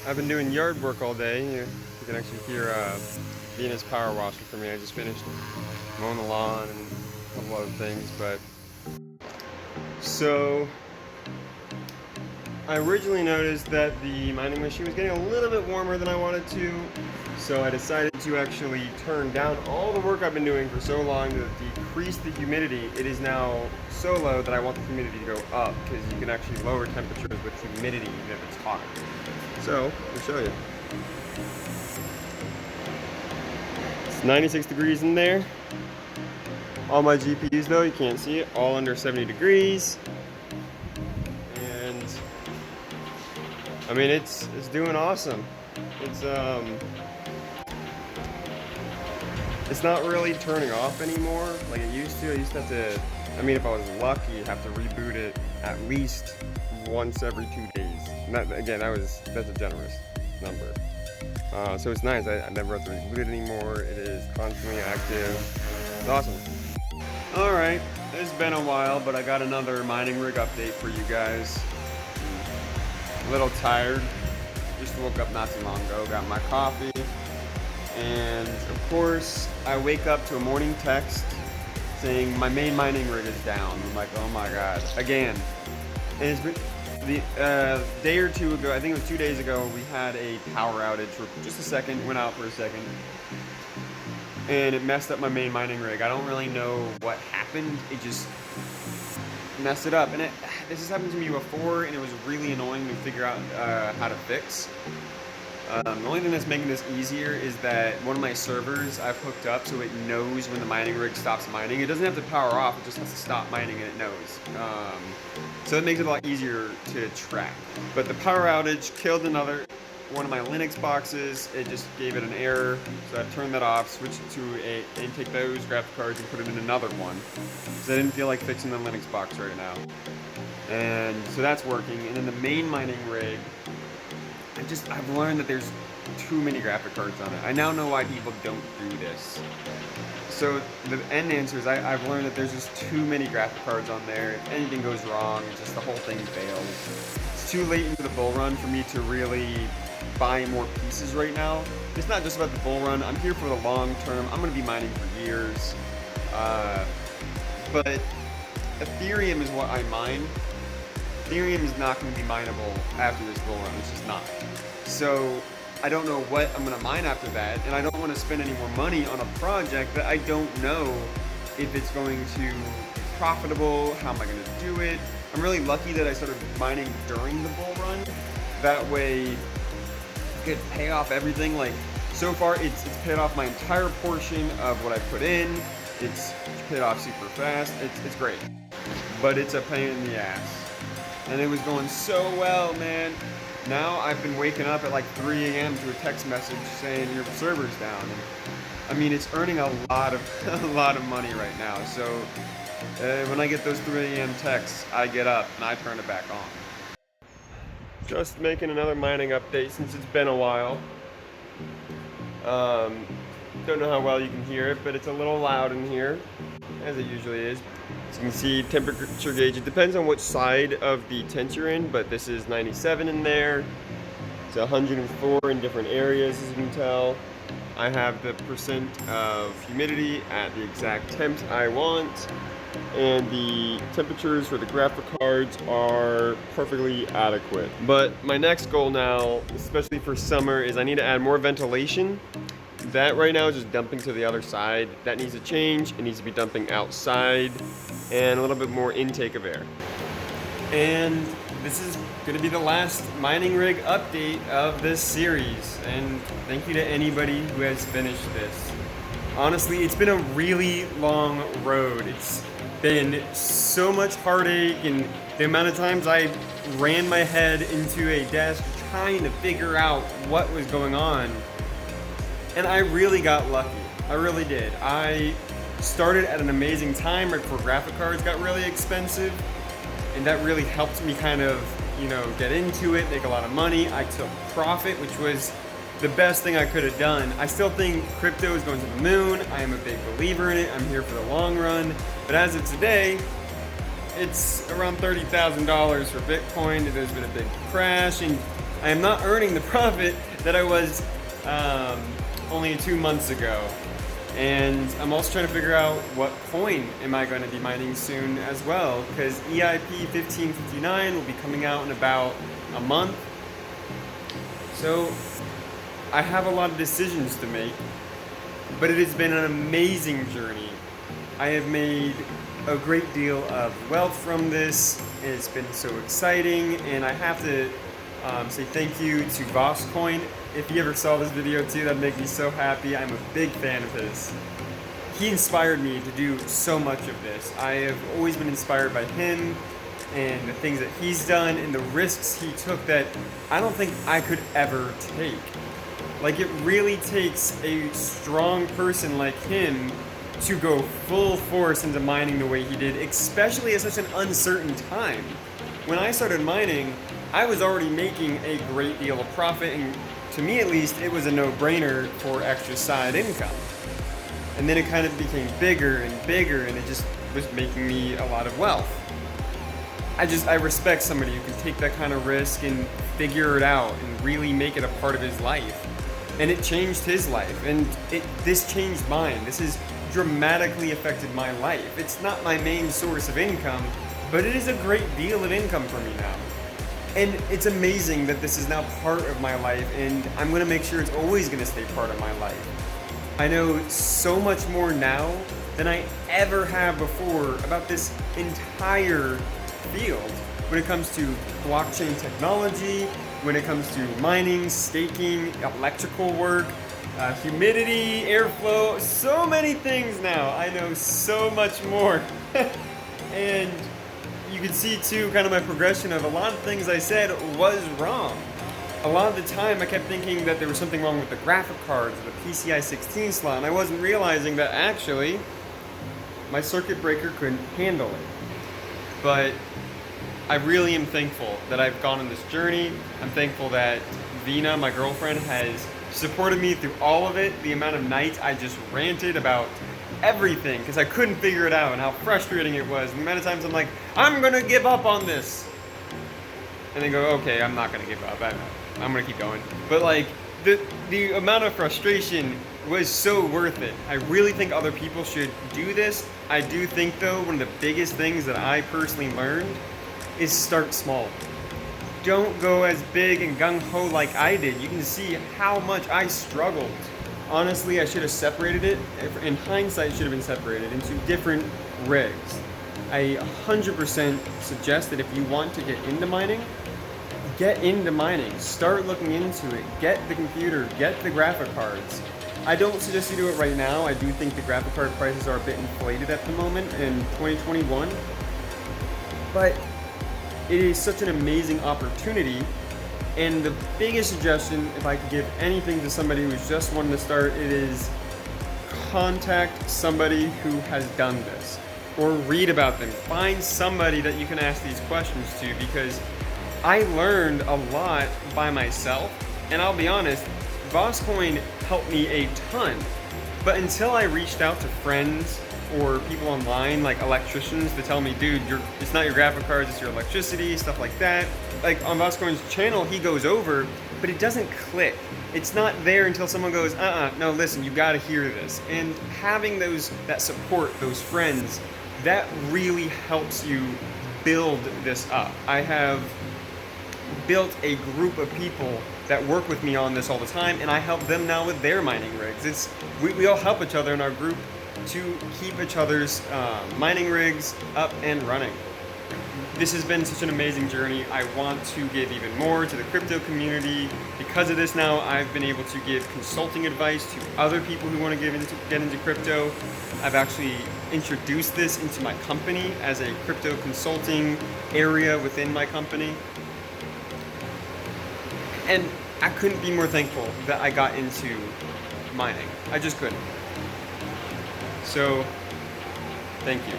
I've been doing yard work all day. You can actually hear Venus power washer for me. I just finished mowing the lawn and a couple other things, but so I originally noticed that the mining machine was getting a little bit warmer than I wanted to, so I decided to actually turn down all the work I've been doing for so long to decrease the humidity. It is now so low that I want the humidity to go up, because you can actually lower temperatures with humidity even if it's hot. So, I'll show you. It's 96 degrees in there. All my GPUs though, you can't see it, all under 70 degrees. And I mean, it's doing awesome. It's not really turning off anymore like it used to. I used to have to, I mean, if I was lucky, have to reboot it at least once every 2 days. And that, again, that's a generous number. So it's nice. I never have to reboot it anymore. It is constantly active. It's awesome. All right, it's been a while, but I got another mining rig update for you guys. A little tired. Just woke up not too long ago. Got my coffee. And of course, I wake up to a morning text saying my main mining rig is down. I'm like, oh my god, again. And it's been the day or two ago, I think it was 2 days ago, we had a power outage for just a second, went out for a second, and it messed up my main mining rig. I don't really know what happened. It just messed it up, and this has happened to me before, and it was really annoying to figure out how to fix. The only thing that's making this easier is that one of my servers I've hooked up so it knows when the mining rig stops mining. It doesn't have to power off, it just has to stop mining and it knows. So it makes it a lot easier to track. But the power outage killed one of my Linux boxes. It just gave it an error. So I turned that off, switched it to and take those graphic cards and put it in another one. So I didn't feel like fixing the Linux box right now. And so that's working. And then the main mining rig, I've learned that there's too many graphic cards on it. I now know why people don't do this. So the end answer is I've learned that there's just too many graphic cards on there. If anything goes wrong, it's just the whole thing fails. It's too late into the bull run for me to really buy more pieces right now. It's not just about the bull run. I'm here for the long term. I'm going to be mining for years. But Ethereum is what I mine. Ethereum is not going to be mineable after this bull run. It's just not. So I don't know what I'm going to mine after that, and I don't want to spend any more money on a project that I don't know if it's going to be profitable. How am I going to do it? I'm really lucky that I started mining during the bull run. That way I could pay off everything. Like, so far it's paid off my entire portion of what I put in. It's paid off super fast. It's great. But it's a pain in the ass. And it was going so well, man. Now I've been waking up at like 3 a.m. to a text message saying your server's down. And, I mean, it's earning a lot of money right now. So when I get those 3 a.m. texts, I get up and I turn it back on. Just making another mining update since it's been a while. Don't know how well you can hear it, but it's a little loud in here, as it usually is. As you can see, temperature gauge, it depends on which side of the tent you're in, but this is 97 in there. It's 104 in different areas, as you can tell. I have the percent of humidity at the exact temp I want, and the temperatures for the graphic cards are perfectly adequate. But my next goal now, especially for summer, is I need to add more ventilation. That right now is just dumping to the other side. That needs to change. It needs to be dumping outside and a little bit more intake of air. And this is going to be the last mining rig update of this series. And thank you to anybody who has finished this. Honestly, it's been a really long road. It's been so much heartache, and the amount of times I ran my head into a desk trying to figure out what was going on. And I really got lucky. I really did. I started at an amazing time right before graphic cards got really expensive, and that really helped me kind of, get into it, make a lot of money. I took profit, which was the best thing I could have done. I still think crypto is going to the moon. I am a big believer in it. I'm here for the long run. But as of today, it's around $30,000 for Bitcoin. There's been a big crash, and I am not earning the profit that I was only 2 months ago. And I'm also trying to figure out what coin am I going to be mining soon as well, because ep4 will be coming out in about a month. So I have a lot of decisions to make, but it has been an amazing journey. I have made a great deal of wealth from this. It's been so exciting, and I have to say thank you to VoskCoin. If you ever saw this video too, that'd make me so happy. I'm a big fan of his. He inspired me to do so much of this. I have always been inspired by him and the things that he's done and the risks he took that I don't think I could ever take. Like, it really takes a strong person like him to go full force into mining the way he did, especially at such an uncertain time. When I started mining, I was already making a great deal of profit, and to me at least, it was a no-brainer for extra side income. And then it kind of became bigger and bigger, and it just was making me a lot of wealth. I respect somebody who can take that kind of risk and figure it out and really make it a part of his life. And it changed his life, and this changed mine. This has dramatically affected my life. It's not my main source of income, but it is a great deal of income for me now. And it's amazing that this is now part of my life, and I'm gonna make sure it's always gonna stay part of my life. I know so much more now than I ever have before about this entire field when it comes to blockchain technology, when it comes to mining, staking, electrical work, humidity, airflow, so many things now. I know so much more. And you can see too kind of my progression of a lot of things I said was wrong. A lot of the time I kept thinking that there was something wrong with the graphic cards, the PCI 16 slot, and I wasn't realizing that actually my circuit breaker couldn't handle it. But I really am thankful that I've gone on this journey. I'm thankful that Vina, my girlfriend, has supported me through all of it. The amount of nights I just ranted about everything because I couldn't figure it out and how frustrating it was. And the amount of times I'm like, I'm gonna give up on this. And they go, okay, I'm not gonna give up. I'm gonna keep going. But like, the amount of frustration was so worth it. I really think other people should do this. I do think though, one of the biggest things that I personally learned is start small. Don't go as big and gung-ho like I did. You can see how much I struggled. Honestly, I should have separated it. In hindsight, it should have been separated into different rigs. I 100% suggest that if you want to get into mining, get into mining. Start looking into it. Get the computer. Get the graphic cards. I don't suggest you do it right now. I do think the graphic card prices are a bit inflated at the moment in 2021. But it is such an amazing opportunity, and the biggest suggestion, if I could give anything to somebody who's just wanting to start, it is contact somebody who has done this, or read about them. Find somebody that you can ask these questions to, because I learned a lot by myself, and I'll be honest, VoskCoin helped me a ton, but until I reached out to friends or people online, like electricians, to tell me, dude, it's not your graphic cards, it's your electricity, stuff like that. Like on VoskCoin's channel, he goes over, but it doesn't click. It's not there until someone goes, no, listen, you gotta hear this. And having that support, those friends, that really helps you build this up. I have built a group of people that work with me on this all the time, and I help them now with their mining rigs. We all help each other in our group to keep each other's mining rigs up and running. This has been such an amazing journey. I want to give even more to the crypto community. Because of this now, I've been able to give consulting advice to other people who want to get into crypto. I've actually introduced this into my company as a crypto consulting area within my company. And I couldn't be more thankful that I got into mining. I just couldn't. So, thank you.